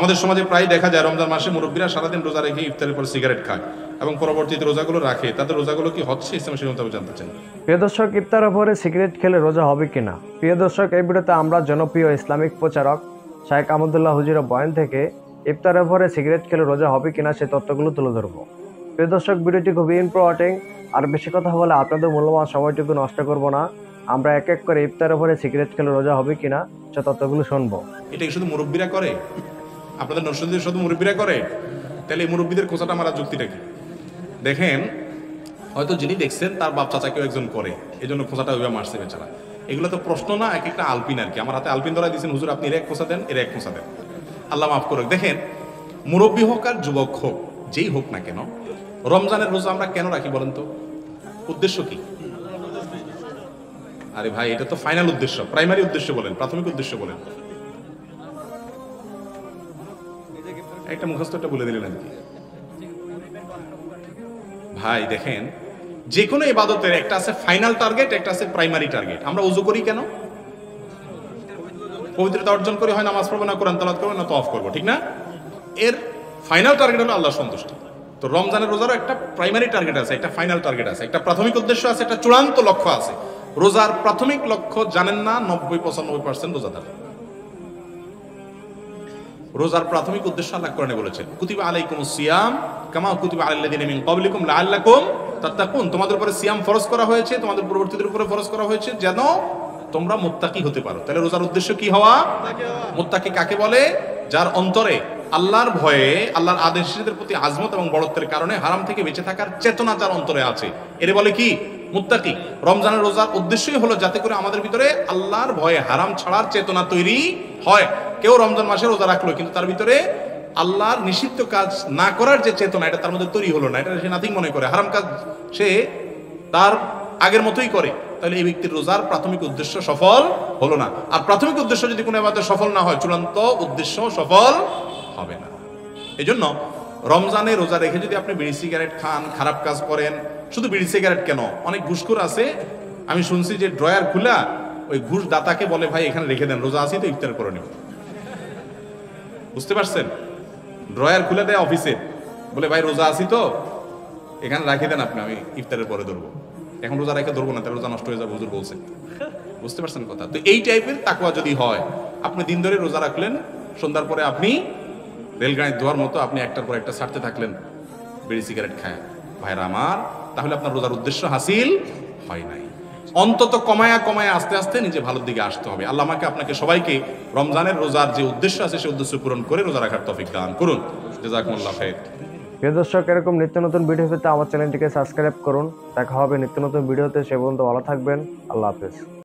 আমাদের সমাজে প্রায় দেখা যায় রমজান মাসে মুরব্বীরা সারাদিন রোজা রেখে ইফতারের পর সিগারেট খায় এবং পরবর্তীতে রোজাগুলো রাখে, তাদের রোজাগুলো কি হচ্ছে ইসলামের শরীয়ত মোতাবেক জানতে চাই। প্রিয় দর্শক, ইফতারের পরে সিগারেট খেলে রোজা হবে কিনা? প্রিয় দর্শক, এই ভিডিওতে আমরা জনপ্রিয় ইসলামিক প্রচারক শাইখ আহমদুল্লাহ হুজুরের বয়ান থেকে ইফতারের পরে সিগারেট খেলে রোজা হবে কিনা সে তথ্যগুলো তুলে ধরবো। প্রিয় দর্শক, ভিডিওটি খুবই ইম্পর্টেন্ট, আর বেশি কথা বলে আপনাদের মূল্যবান সময়টুকু নষ্ট করব না। আমরা এক এক করে ইফতারের পরে সিগারেট খেলে রোজা হবে কিনা সে তথ্যগুলো শুনবো। এটা কি শুধু মুরব্বীরা করে? আপনাদের নরসিংদীর শুধু মুরব্বীরা করে? তাহলে এই মুরব্বীদের খোঁচাটা মারা যুক্তিটা কি? দেখেন, হয়তো যিনি দেখছেন তার বাপ চাচা কেউ একজন করে, এই জন্য খোঁচাটা ওইভাবে মারছে বেচারা। এগুলো তো প্রশ্ন না, এক একটা আলপিন আর কি। আমার হাতে আলপিন ধরা দিয়েছেন, হুজুর আপনি এর এক খোঁচা দেন, এর এক খোঁচা দেন, আল্লাহ মাফ করুক। দেখেন, মুরব্বী হোক আর যুবক হোক, যেই হোক না কেন, রমজানের রোজা আমরা কেন রাখি বলেন তো? উদ্দেশ্য কি? আরে ভাই, এটা তো ফাইনাল উদ্দেশ্য, প্রাইমারি উদ্দেশ্য বলেন, প্রাথমিক উদ্দেশ্য বলেন। একটা মুখস্থটা বলে দিলেন আর কি। ভাই দেখেন, যে কোনো ইবাদতের একটা আছে ফাইনাল টার্গেট, একটা আছে প্রাইমারি টার্গেট। আমরা ওযু করি কেন? পবিত্রতা অর্জন করি, হয় নামাজ পড়বো, না কোরআন তেলাওয়াত করবো, না তওয়াফ করবো, ঠিক না? এর ফাইনাল টার্গেট হলো আল্লাহর সন্তুষ্টি। তো রমজানের রোজারও একটা প্রাইমারি টার্গেট আছে, একটা ফাইনাল টার্গেট আছে, একটা প্রাথমিক উদ্দেশ্য আছে, একটা চূড়ান্ত লক্ষ্য আছে। রোজার প্রাথমিক লক্ষ্য জানেন না 90-95% রোজাদার। রোজার প্রাথমিক উদ্দেশ্য আল্লাহ কোরআনে বলেছেন, কুতিবা আলাইকুমুস সিয়াম কামা কুতিবা আলাল লাযিনা মিন ক্বাবলিকুম লাআল্লাকুম তাত্তাকুন। তোমাদের উপরে সিয়াম ফরজ করা হয়েছে, তোমাদের পূর্ববর্তীদের উপরে ফরজ করা হয়েছে যেন তোমরা মুত্তাকি হতে পারো। তাহলে রোজার উদ্দেশ্য কি হওয়া? মুত্তাকি কাকে বলে? যার অন্তরে আল্লাহর ভয়ে, আল্লাহর আদেশের প্রতি আজমত এবং বড়ত্বের কারণে হারাম থেকে বেঁচে থাকার চেতনা যার অন্তরে আছে, এর বলে কি? মুত্তাকি। রমজানের রোজার উদ্দেশ্যই হলো যাতে করে আমাদের ভিতরে আল্লাহর ভয়ে হারাম ছাড়ার চেতনা তৈরি হয়। কেউ রমজান মাসে রোজা রাখলো, কিন্তু তার ভিতরে আল্লাহর নিষিদ্ধ কাজ না করার যে চেতনা, এটা তার মধ্যে তৈরি হলো না, এটা সে নাথিং মনে করে, হারাম কাজ সে তার আগের মতোই করে। তাহলে এই ব্যক্তির রোজার প্রাথমিক উদ্দেশ্য সফল হলো না। আর প্রাথমিক উদ্দেশ্য যদি কোনো ইবাদতে সফল না হয়, চূড়ান্ত উদ্দেশ্য সফল হবে না। এই জন্য রমজানে রোজা রেখে যদি আপনি বিড়ি সিগারেট খান, খারাপ কাজ করেন, শুধু বিড়ি সিগারেট কেন, অনেক ঘুষখোর আছে, আমি শুনছি যে ড্রয়ার খুলা ওই ঘুষ দাতাকে বলে, ভাই এখানে রেখে দেন, রোজা আছি তো ইফতার করে নেব। বুঝতে পারছেন? ড্রয়ার খুলে দেয় অফিসে, বলে ভাই রোজা আছি তো এখানে রাখে দেন আপনি, আমি ইফতারের পরে ধরবো। এখন রোজা রেখে ধরবো না, তাহলে রোজা নষ্ট হয়ে যাবে, হুজুর বলছেন। বুঝতে পারছেন কথা? তো এই টাইপের তাকওয়া যদি হয়, আপনি দিন ধরে রোজা রাখলেন, সন্ধ্যার পরে আপনি রেলগাড়ির ধোয়ার মতো আপনি একটার পর একটা ছাড়তে থাকলেন বিড়ি সিগারেট খায়, ভাইরা আমার, তাহলে আপনার রোজার উদ্দেশ্য হাসিল হয় নাই। অন্তত কমায়া কমায়া আস্তে আস্তে নিজে ভালোর দিকে আসতে হবে। আল্লাহ আমাকে আপনাকে সবাইকে রমজানের রোজার যে উদ্দেশ্য আছে সেই উদ্দেশ্য পূরণ করে রোজা রাখার তৌফিক দান করুন। জাযাকুমুল্লাহ খাইর। প্রিয় দর্শক, এরকম নিত্য নতুন ভিডিও পেতে আমার চ্যানেলটিকে সাবস্ক্রাইব করুন। দেখা হবে নিত্য নতুন ভিডিওতে, সে পর্যন্ত ভালো থাকবেন। আল্লাহ হাফেজ।